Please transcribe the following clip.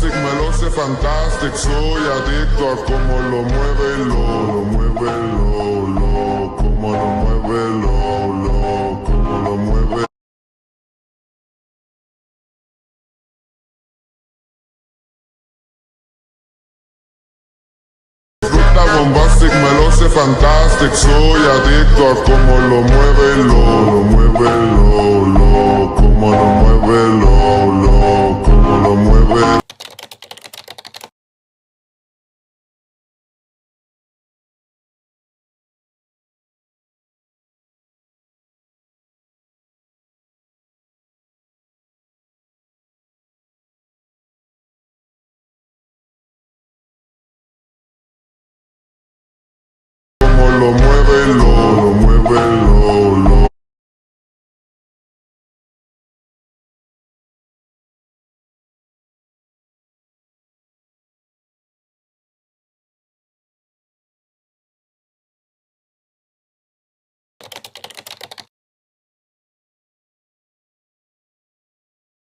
bombastic, me lo sé fantastic. Soy adicto a cómo lo mueve, lo mueve, cómo lo mueve, cómo lo mueve. Fruta bombastic, me lo sé fantastic. Soy adicto a cómo lo mueve, lo mueve, cómo lo mueve, cómo lo mueve. Cómo lo mueve, lo mueve,